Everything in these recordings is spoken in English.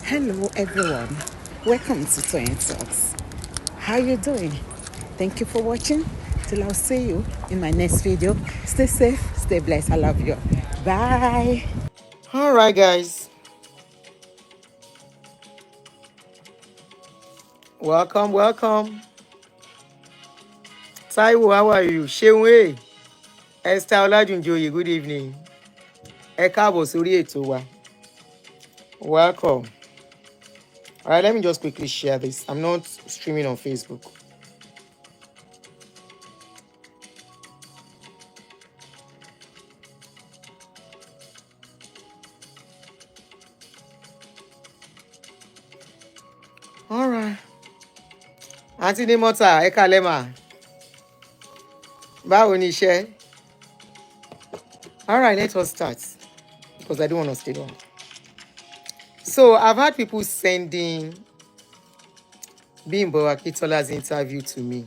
Hello everyone, welcome to Toyeen Talks. How you doing? Thank you for watching. Till I'll see you in my next video. Stay safe, stay blessed. I love you. Bye. All right, guys. Welcome. Taiwo, how are you? Sheunwe, Esther Oladunjoye, good evening. Ẹ káàbọ̀ sórí ètò wa. Welcome. All right, let me just quickly share this. I'm not streaming on Facebook. All right. Aunty Adunni, ẹ káalẹ́ mà. Báwo ni iṣẹ́? All right, let us start because I don't want to stay long. So I've had people sending Bimbo Akintola's interview to me,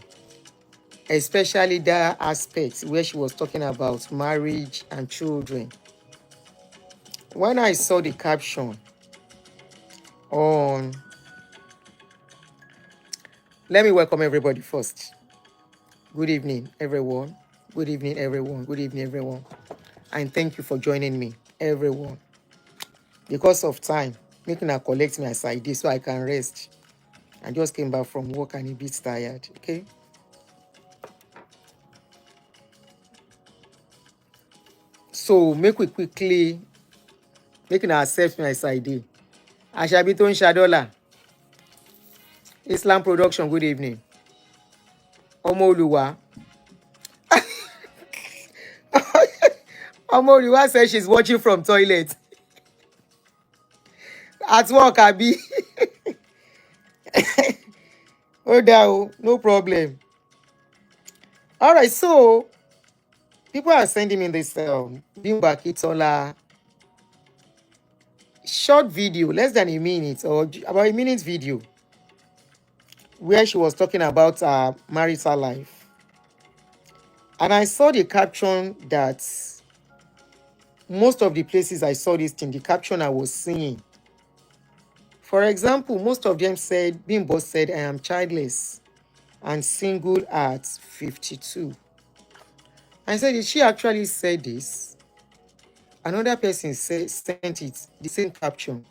especially that aspect where she was talking about marriage and children. When I saw the caption on, let me welcome everybody first. Good evening, everyone. Good evening, everyone. Good evening, everyone. And thank you for joining me, everyone. Because of time, making her collect me as I did so I can rest. I just came back from work and a bit tired, okay? So make we quickly, making her accept me as I did. Ashabiton Shadola, Islam Production, good evening. Omoluwa. Omoluwa says she's watching from toilet. At work, Abi. Oh, down, no problem. All right, so people are sending me this Bimbo Akintola short video, less than a minute or about a minute video, where she was talking about her marital life. And I saw the caption that most of the places I saw this thing, the caption I was seeing. For example, most of them said, Bimbo said, I am childless and single at 52. I said, did she actually say this? Another person sent it, the same caption.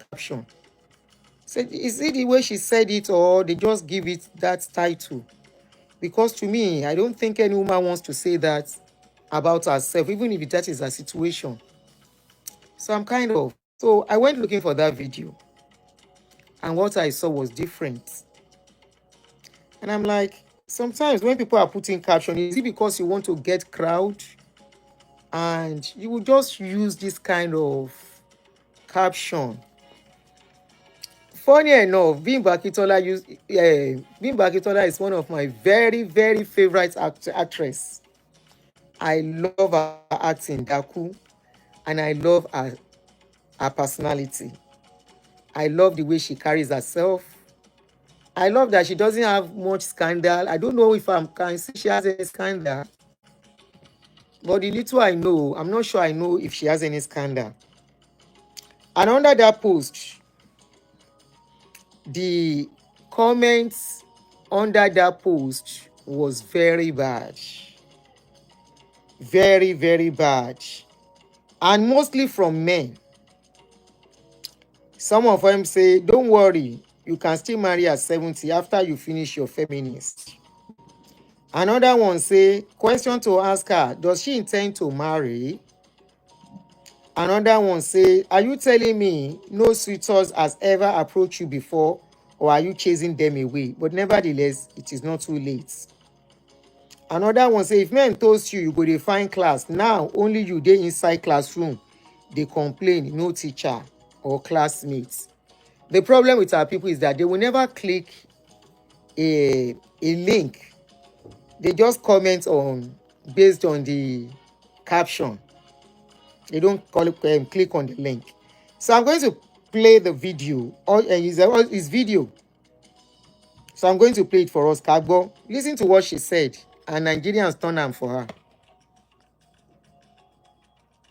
Said, is it the way she said it or they just give it that title? Because to me, I don't think any woman wants to say that about herself, even if that is her situation. So so I went looking for that video. And what I saw was different. And I'm like, sometimes when people are putting caption, is it because you want to get crowd? And you will just use this kind of caption. Funny enough, Bimbo Akintola is one of my very, very favorite actress. I love her acting, Daku, and I love her personality. I love the way she carries herself. I love that she doesn't have much scandal. I don't know if I can see she has any scandal. But the little I know, I'm not sure I know if she has any scandal. And under that post, the comments under that post was very bad. Very, very bad. And mostly from men. Some of them say, don't worry, you can still marry at 70 after you finish your feminist. Another one say, question to ask her, does she intend to marry? Another one say, are you telling me no suitors has ever approached you before, or are you chasing them away? But nevertheless, it is not too late. Another one say, if men toast you, you go to find class. Now, only you dey inside classroom. They complain, no teacher or classmates. The problem with our people is that they will never click a link. They just comment on based on the caption. They don't click on the link. So I'm going to play the video. It's video. So I'm going to play it for us. Kagbo, listen to what she said. And Nigerians turn on for her.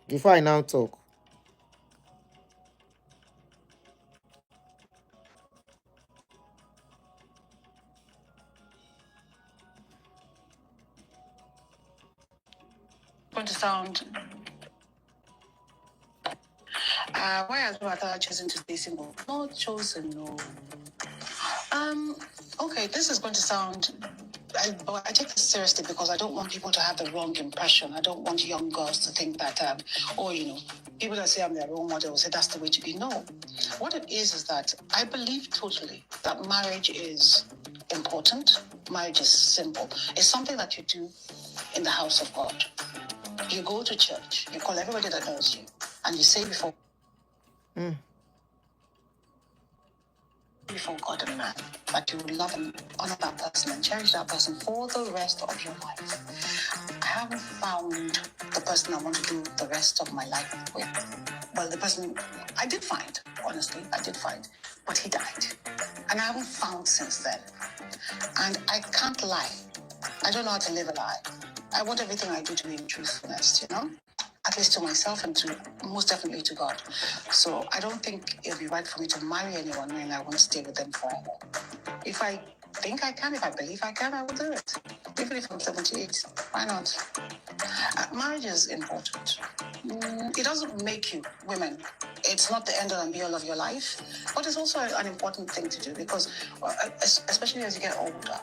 Before I now talk. going to sound. Why has Mata chosen to stay single? Not chosen, no. Okay, this is going to sound. But I take this seriously because I don't want people to have the wrong impression. I don't want young girls to think that, people that say I'm their role model will say that's the way to be. No. What it is that I believe totally that marriage is important. Marriage is simple. It's something that you do in the house of God. You go to church, you call everybody that knows you, and you say before God and man that you will love and honor that person and cherish that person for the rest of your life. I haven't found the person I want to do the rest of my life with. Well, the person I did find, honestly, but he died. And I haven't found since then. And I can't lie. I don't know how to live a lie. I want everything I do to be in truthfulness, at least to myself and to most definitely to God. So I don't think it'll be right for me to marry anyone and I want to stay with them forever. If I think I can, if I believe I can, I will do it. Even if I'm 78, why not? Marriage is important. It doesn't make you women. It's not the end all and be all of your life, but it's also an important thing to do because, especially as you get older,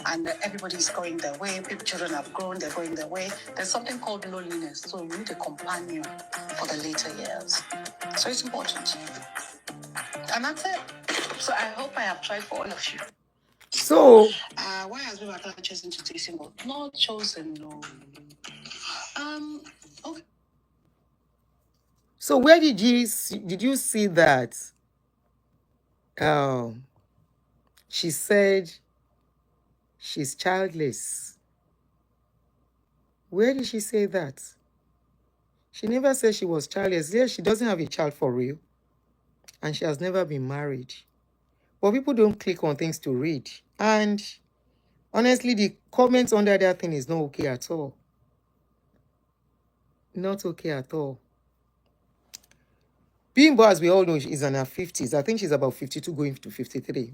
and everybody's going their way, children have grown, they're going their way. There's something called loneliness, so you need a companion for the later years. So it's important. And that's it. So I hope I have tried for all of you. So, why has Bimbo chosen to stay single? Not chosen, no. Okay. so where did you see that? She said she's childless. Where did she say that? She never said she was childless. Yes, she doesn't have a child for real. And she has never been married. But people don't click on things to read. And honestly, the comments under that thing is not okay at all. Not okay at all. Bimbo, as we all know, is in her 50s. I think she's about 52 going to 53.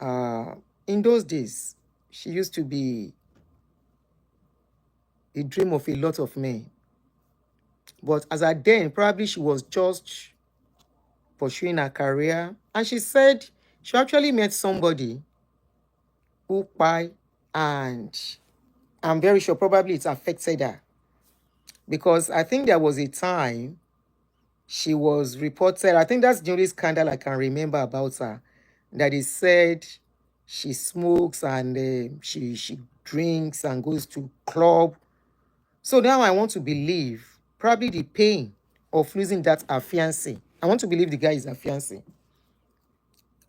In those days, she used to be the dream of a lot of men. But as at then, probably she was just pursuing her career. And she said she actually met somebody who died, and I'm very sure probably it affected her. Because I think there was a time she was reported, I think that's the only scandal I can remember about her, that is said she smokes and she drinks and goes to club. So now I want to believe probably the pain of losing that her fiancé. I want to believe the guy is her fiancé.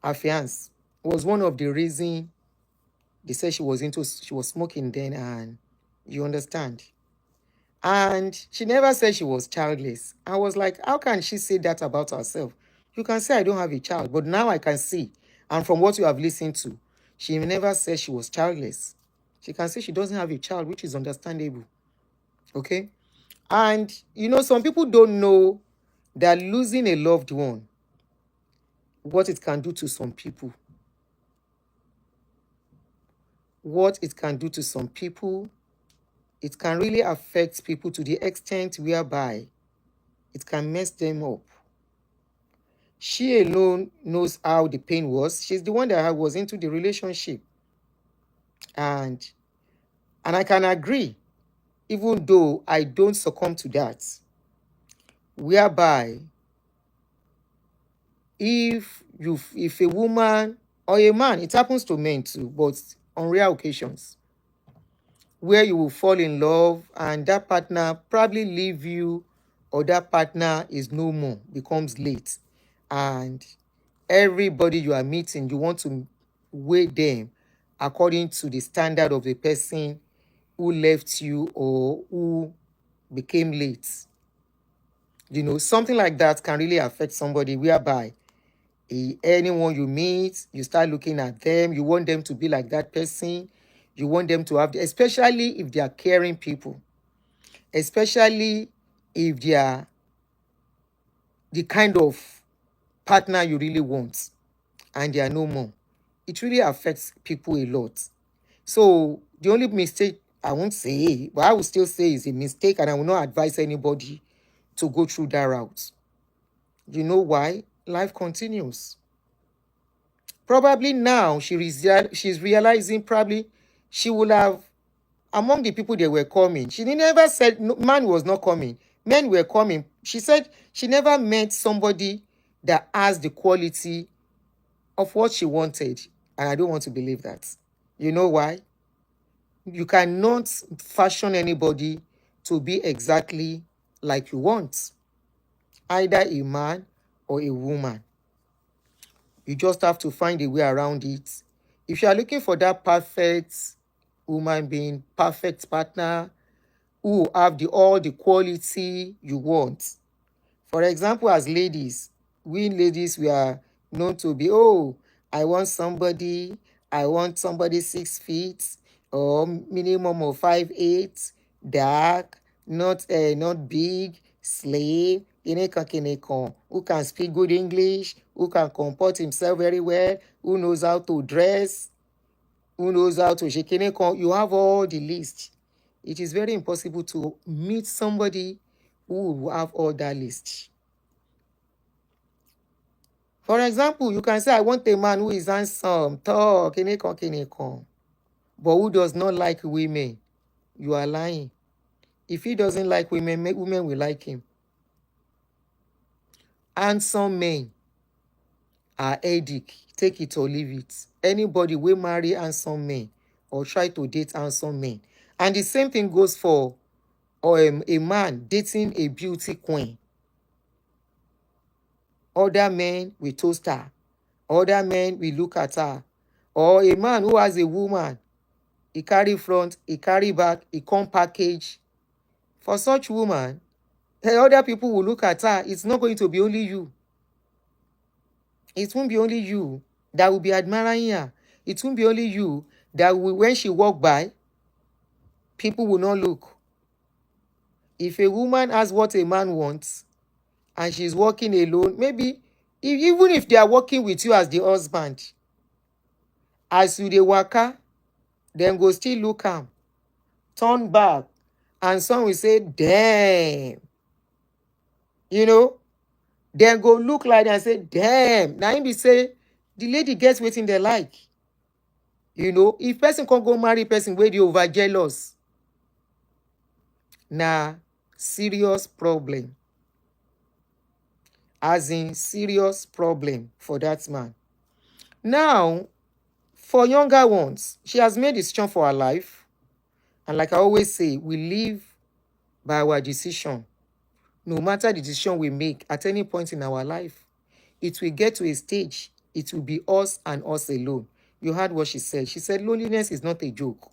Her fiancé was one of the reasons they said she was smoking then, and you understand. And she never said she was childless. I was like, how can she say that about herself? You can say I don't have a child, but now I can see, and from what you have listened to, she never said she was childless. She can say she doesn't have a child, which is understandable. Okay? And, some people don't know that losing a loved one, what it can do to some people. What it can do to some people, it can really affect people to the extent whereby it can mess them up. She alone knows how the pain was. She's the one that was into the relationship. And I can agree, even though I don't succumb to that, whereby if a woman or a man, it happens to men too, but on rare occasions, where you will fall in love and that partner probably leave you, or that partner is no more, becomes late, and everybody you are meeting, you want to weigh them according to the standard of the person who left you or who became late. Something like that can really affect somebody, whereby anyone you meet, you start looking at them, you want them to be like that person, you want them to have, especially if they are caring people, especially if they are the kind of partner you really want, and they are no more. It really affects people a lot. So the only mistake I won't say, but I will still say it's a mistake, and I will not advise anybody to go through that route. You know why? Life continues. Probably now she's realizing probably she will have, among the people that were coming, she never said no, man was not coming. Men were coming. She said she never met somebody that has the quality of what she wanted. And I don't want to believe that. You know why? You cannot fashion anybody to be exactly like you want, either a man or a woman. You just have to find a way around it. If you are looking for that perfect woman being, perfect partner, who have all the quality you want. For example, as ladies, we ladies, we are known to be, oh, I want somebody 6 feet or minimum of 5'8", dark, not big, slave, who can speak good English, who can comport himself very well, who knows how to dress, who knows how to shake. You have all the list. It is very impossible to meet somebody who will have all that list. For example, you can say, I want a man who is handsome, tall, but who does not like women. You are lying. If he doesn't like women, women will like him. Handsome men are headache. Take it or leave it. Anybody will marry handsome men or try to date handsome men. And the same thing goes for a man dating a beauty queen. Other men will toast her. Other men will look at her. Or a man who has a woman, he carry front, he carry back, he come package. For such woman, other people will look at her. It's not going to be only you. It won't be only you that will be admiring her. It won't be only you that will, when she walk by, people will not look. If a woman has what a man wants and she's walking alone, maybe even if they are working with you as the husband, as you dey waka, dem go still look am, turn back, and some will say, damn. You know, dem go look like that and say, damn. Na im be say the lady gets wetin dem like. You know, if person can't go marry person wey dey over jealous, na serious problem. As in serious problem for that man. Now, for younger ones, she has made a decision for her life. And like I always say, we live by our decision. No matter the decision we make at any point in our life, it will get to a stage, it will be us and us alone. You heard what she said. She said, loneliness is not a joke.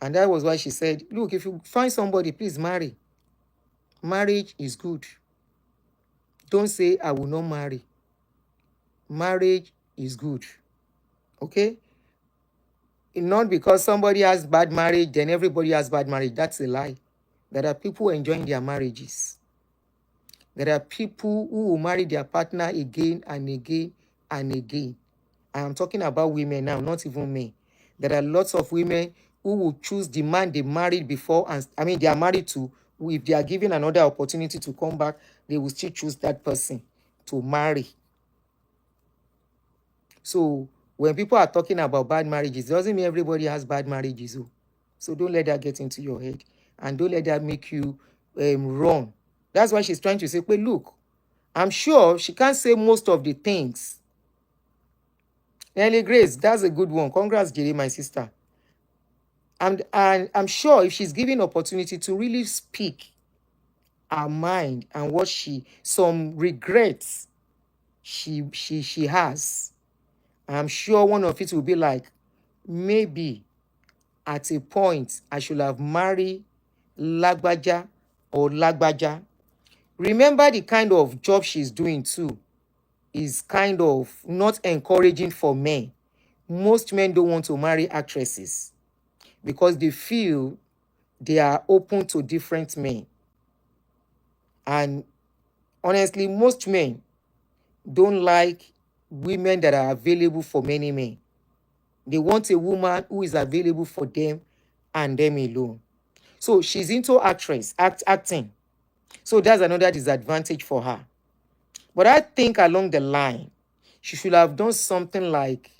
And that was why she said, look, if you find somebody, please marry. Marriage is good. Don't say, I will not marry. Marriage is good. Okay? Not because somebody has bad marriage, then everybody has bad marriage. That's a lie. There are people enjoying their marriages. There are people who will marry their partner again and again and again. I am talking about women now, not even men. There are lots of women who will choose the man they married before, and I mean they are married to. If they are given another opportunity to come back, they will still choose that person to marry. So when people are talking about bad marriages, it doesn't mean everybody has bad marriages. So don't let that get into your head, and don't let that make you run. That's why she's trying to say, but look, I'm sure she can't say most of the things. Nelly Grace, that's a good one. Congrats, Jerry, my sister. And I'm sure if she's given opportunity to really speak her mind and what some regrets she has, I'm sure one of it will be like, maybe at a point I should have married Lagbaja or Lagbaja. Remember the kind of job she's doing too is kind of not encouraging for men. Most men don't want to marry actresses because they feel they are open to different men. And honestly, most men don't like women that are available for many men. They want a woman who is available for them and them alone. So she's into acting. So that's another disadvantage for her. But I think along the line, she should have done something like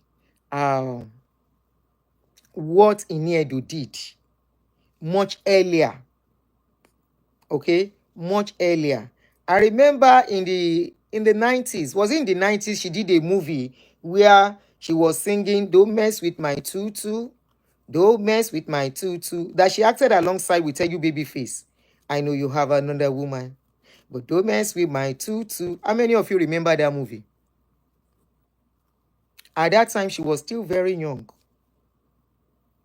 what Iniedu did much earlier. Okay, much earlier. I remember in the 90s, was it in the 90s she did a movie where she was singing "Don't Mess With My Tutu, Don't Mess With My Tutu," that she acted alongside with Tell You Babyface. I know you have another woman, but don't mess with my tutu. How many of you remember that movie? At that time, she was still very young.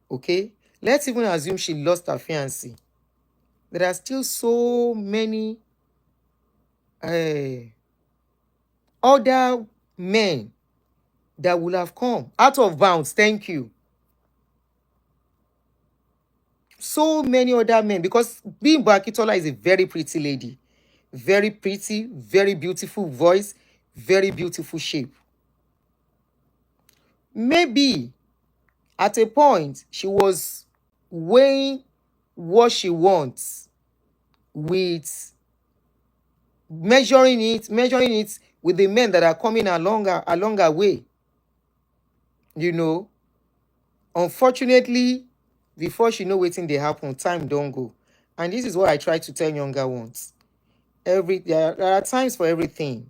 Okay? Let's even assume she lost her fiancé. There are still so many other men that will have come out of bounds. Thank you. So many other men, because Bimbo Akintola is a very pretty lady. Very pretty, very beautiful voice, very beautiful shape. Maybe at a point she was weighing what she wants with measuring it with the men that are coming along her way. You know, unfortunately, before she know wetin dey happen, time don't go. And this is what I try to tell younger ones. There are times for everything.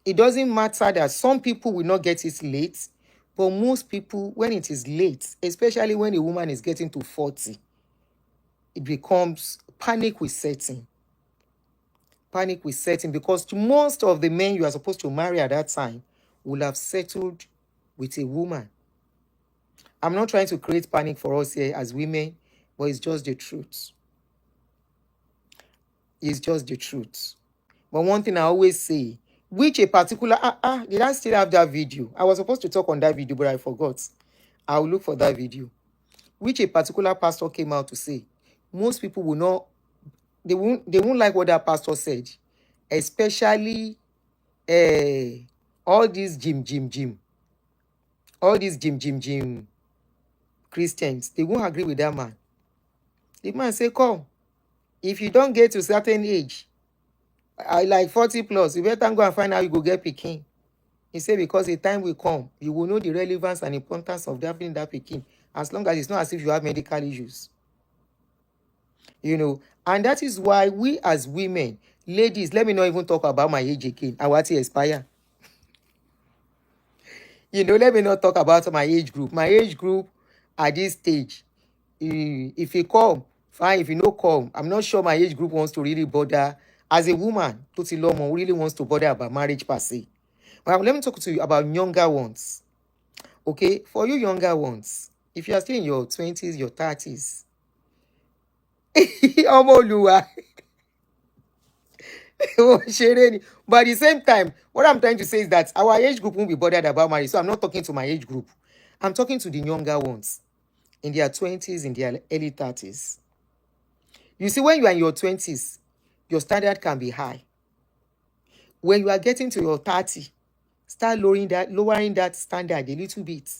It doesn't matter that some people will not get it late, but most people, when it is late, especially when a woman is getting to 40, it becomes panic with setting. Panic with setting, because most of the men you are supposed to marry at that time will have settled with a woman. I'm not trying to create panic for us here as women, but it's just the truth. It's just the truth. But one thing I always say, which a particular, did I still have that video? I was supposed to talk on that video, but I forgot. I'll look for that video. Which a particular pastor came out to say, most people will not, they won't like what that pastor said, especially all these gym, all these gym Christians. They won't agree with that man. The man say, come, if you don't get to a certain age, like 40 plus, you better go and find out you go get pikin. He said, because a time will come, you will know the relevance and importance of having that pikin, as long as it's not as if you have medical issues. You know, and that is why we as women, ladies, let me not even talk about my age again. I want to expire. You know, let me not talk about my age group. My age group at this stage, if you come, fine. If you no come, I'm not sure my age group wants to really bother. As a woman, Tuti really wants to bother about marriage per se. But let me talk to you about younger ones. Okay, for you younger ones, if you are still in your 20s, your 30s, Omoluwa. But at the same time, what I'm trying to say is that our age group won't be bothered about marriage. So I'm not talking to my age group. I'm talking to the younger ones in their 20s, in their early 30s. You see, when you are in your 20s, your standard can be high. When you are getting to your 30, start lowering that standard a little bit.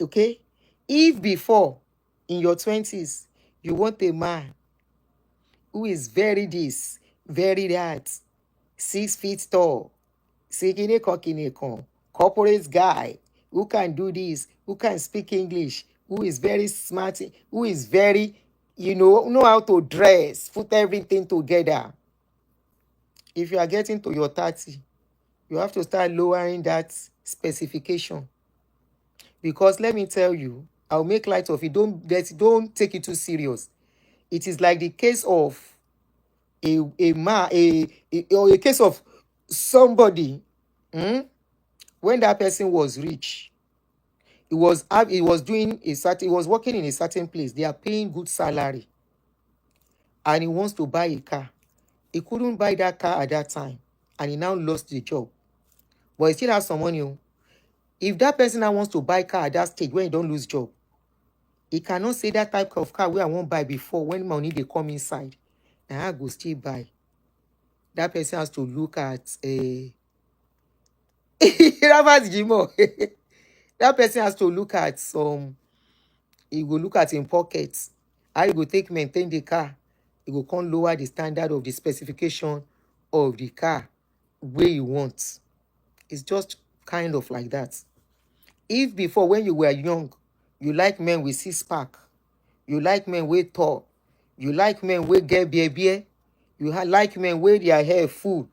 Okay? If before, in your 20s, you want a man who is very this, very that, 6 feet tall, corporate guy, who can do this, who can speak English, who is very smart, who is very, know how to dress, put everything together. If you are getting to your 30, you have to start lowering that specification. Because let me tell you, I'll make light of it. Don't take it too serious. It is like the case of a case of somebody, when that person was rich, he was working in a certain place. They are paying good salary, and he wants to buy a car. He couldn't buy that car at that time, and he now lost the job. But he still has some money. If that person now wants to buy car at that stage when he don't lose job, he cannot say that type of car where I won't buy before when money they come inside. And I go still buy. That person has to look at a that person has to look at some He go look at him pockets. How he go take maintain the car. He go come lower the standard of the specification of the car where you want. It's just kind of like that. If before, when you were young, you like men with six-pack, you like men with tall, you like men with get beer, you like men with their hair full.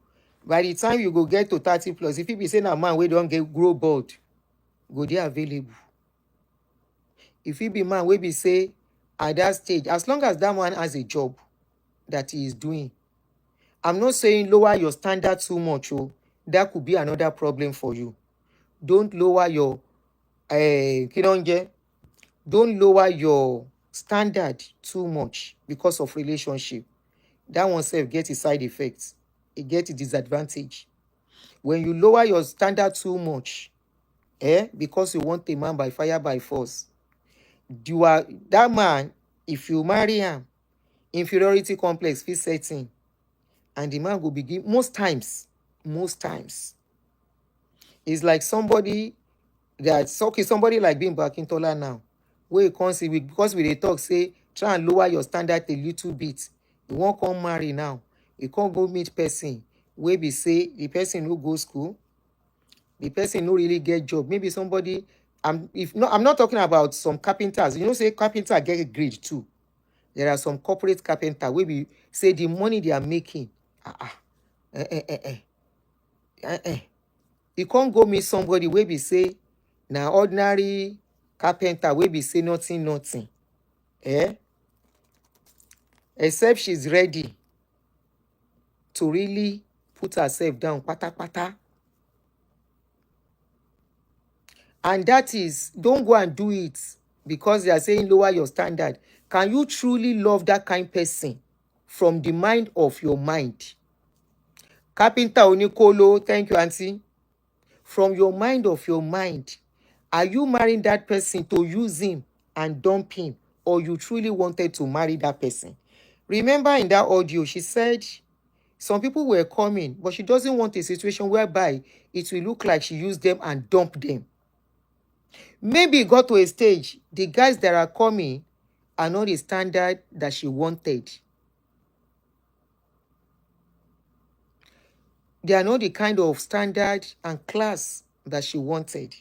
By the time you go get to 30 plus, if you be saying a man we don't get grow bald, go there available. If you be man we be say at that stage, as long as that man has a job that he is doing, I'm not saying lower your standard too much. Oh, that could be another problem for you. Don't lower your don't lower your standard too much because of relationship. That one self gets a side effects. It gets a disadvantage. When you lower your standard too much, because you want a man by fire by force, you are that man. If you marry him, inferiority complex fit setting, and the man will begin most times, it's like somebody that's okay, somebody like Bimbo Akintola now, where you can't see because we dey talk say try and lower your standard a little bit. You won't come marry now. You can't go meet person where be say the person who go school, the person who really get job. Maybe somebody, I'm not talking about some carpenters. You know, say carpenter get a grade too. There are some corporate carpenter where we say the money they are making. You can't go meet somebody where we say now ordinary carpenter where we say nothing. Except she's ready to really put herself down pata. And that is, don't go and do it because they are saying lower your standard. Can you truly love that kind person from the mind of your mind? Carpenter Onikolo, thank you, Auntie. From your mind of your mind, are you marrying that person to use him and dump him, or you truly wanted to marry that person? Remember in that audio, she said some people were coming, but she doesn't want a situation whereby it will look like she used them and dumped them. Maybe it got to a stage, the guys that are coming are not the standard that she wanted. They are not the kind of standard and class that she wanted.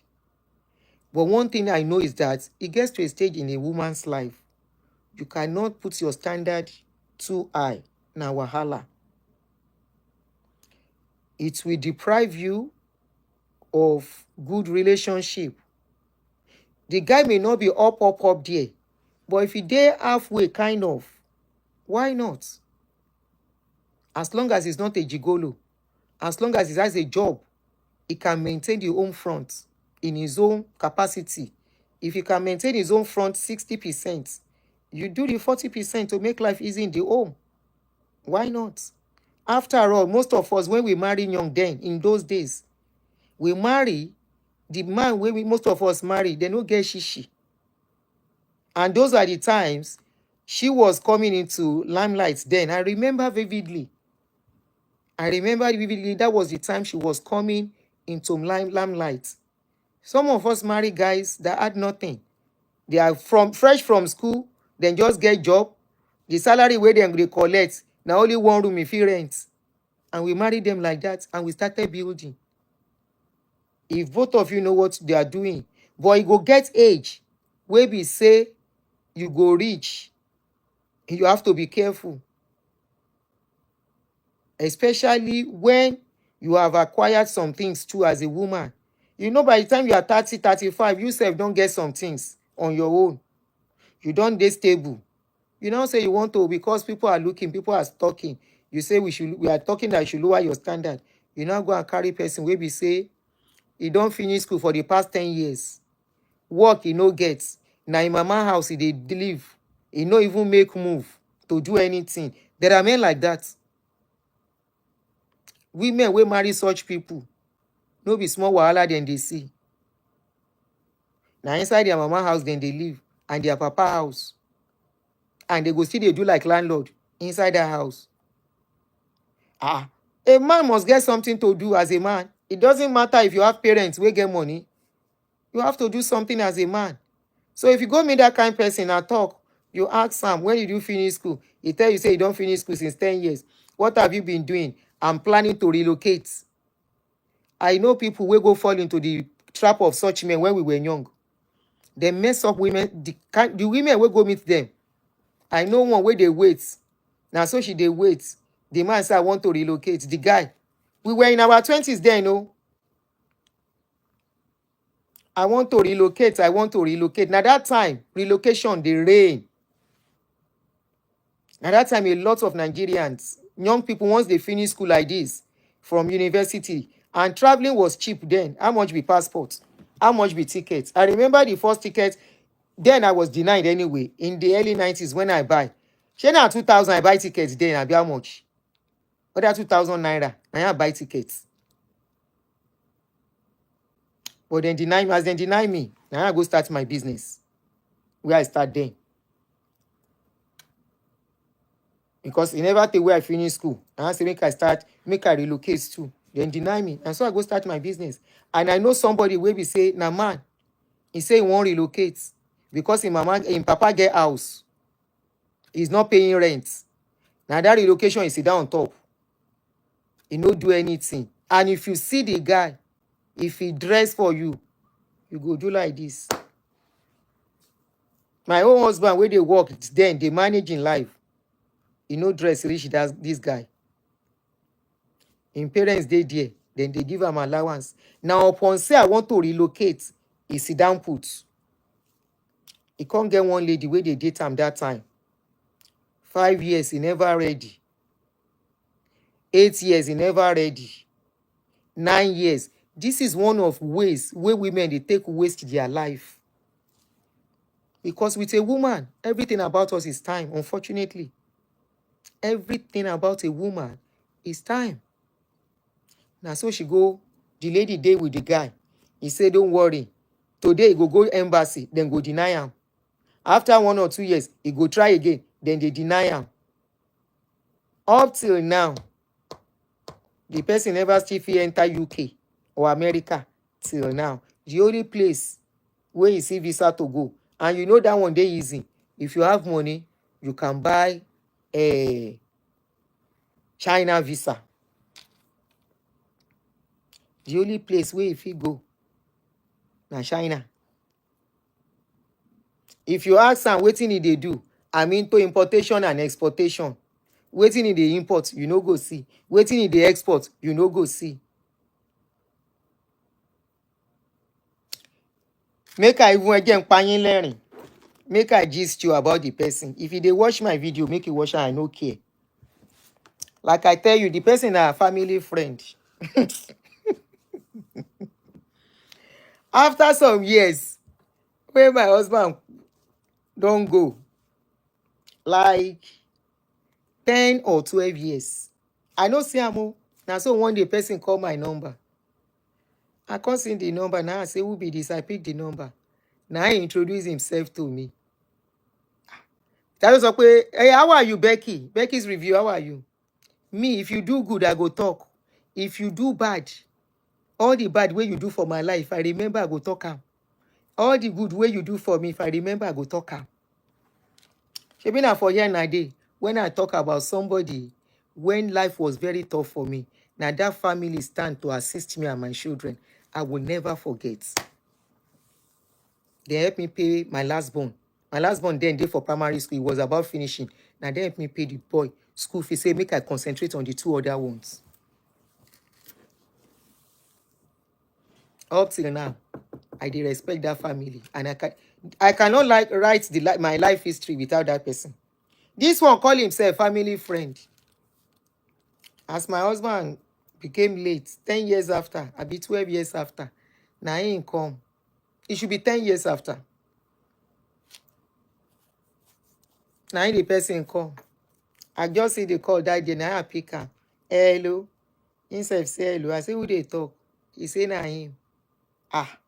But one thing I know is that it gets to a stage in a woman's life, you cannot put your standard too high. Na wahala. It will deprive you of good relationship. The guy may not be up there, but if he there halfway, kind of, why not? As long as he's not a gigolo, as long as he has a job, he can maintain the home front in his own capacity. If he can maintain his own front 60%, you do the 40% to make life easy in the home. Why not? After all, most of us, when we marry young then, in those days, we marry the man when most of us marry, they no get shishi. And those are the times she was coming into limelight then. I remember vividly. That was the time she was coming into limelight. Some of us marry guys that had nothing. They are fresh from school, then just get job. The salary where they collect, now only one room if he rents. And we married them like that, and we started building. If both of you know what they are doing, but you go get age, where we say you go reach, you have to be careful. Especially when you have acquired some things too as a woman. You know, by the time you are 30, 35, you self don't get some things on your own. You don't stay stable. You don't say you want to because people are looking, people are talking. You say we are talking that you should lower your standard. You now go and carry person where we say he don't finish school for the past 10 years. Work he no gets. Now in mama house he live. He no even make move to do anything. There are men like that. Women will marry such people. No be small wahala than they see. Now inside their mama house then they live and their papa house. And they go see they do like landlord inside their house. A man must get something to do as a man. It doesn't matter if you have parents who get money. You have to do something as a man. So if you go meet that kind of person and talk, you ask am, when did you finish school? He tell you say you don't finish school since 10 years. What have you been doing? I'm planning to relocate. I know people will go fall into the trap of such men when we were young. They mess up women. The women will go meet them. I know one where they wait. Now so she they wait. The man say I want to relocate. The guy, we were in our 20s then, no. I want to relocate. I want to relocate. Now that time, relocation, they reign. Now that time, a lot of Nigerians, young people, once they finish school like this, from university, and traveling was cheap then. How much be passport? How much be tickets? I remember the first ticket, then I was denied anyway, in the early 90s when I buy. Shey na 2,000 I buy tickets then, I be how much? Other 2,000 naira, I buy tickets. But then deny me, as then deny me, now I go start my business. Where I start then. Because he never take where I finish school. And I say make I relocate too. Then deny me. And so I go start my business. And I know somebody where we say, nah man, he say he won't relocate. Because him papa get house. He's not paying rent. Now that relocation is sit down on top. He no do anything. And if you see the guy, if he dress for you, you go do like this. My own husband, where they work, then they manage in life. He no dress rich, this guy. In parents, they there. Then they give him allowance. Now, upon say I want to relocate, he sit down put. He can't get one lady where they date him that time. 5 years, he never ready. 8 years, he never ready. 9 years. This is one of ways where women, they take waste their life. Because with a woman, everything about us is time, unfortunately. Everything about a woman is time. Now, so she go, the lady day with the guy. He said, don't worry. Today, he go embassy, then go deny him. After 1 or 2 years, he go try again, then they deny him. Up till now, the person never still fit enter UK or America till now. The only place where you see visa to go, and you know that one day easy. If you have money, you can buy a China visa. The only place where if you go, na China. If you ask am wetin they do, I'm into importation and exportation. Wetin they import, you no go see. Wetin they export, you no go see. Make I even again payin learning. Make I gist you about the person. If you dey watch my video, make you watch am, I no care. Like I tell you, the person na family friend. After some years, when my husband don't go, like 10 or 12 years, I no see am. Now so one day person call my number. I can't see the number. Now I say, who be this? I pick the number. Now he introduce himself to me. That was okay. Hey, how are you, Becky? Becky's review, how are you? Me, if you do good, I go talk. If you do bad, all the bad way you do for my life, I remember I go talk am. All the good way you do for me, if I remember, I go talk am. Shebi na for here and a day, when I talk about somebody, when life was very tough for me, now that family stand to assist me and my children, I will never forget. They helped me pay my last born. My last born then did for primary school. It was about finishing. Now they helped me pay the boy school fee. Say make I concentrate on the 2 other ones. Up till now, I did respect that family, and I cannot write my life history without that person. This one call himself family friend. As my husband became late, 10 years after, I be 12 years after. Now he ain't come. It should be 10 years after. Now the person come. I just see the call that day. Now I pick up. Hello. Himself say hello. I say, who they talk? He say, na him. Ah.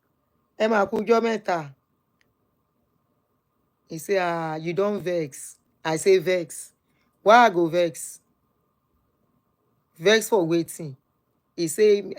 Emma kujo meta. He say, you don't vex. I say, vex. Why I go vex? Vex for waiting. He say,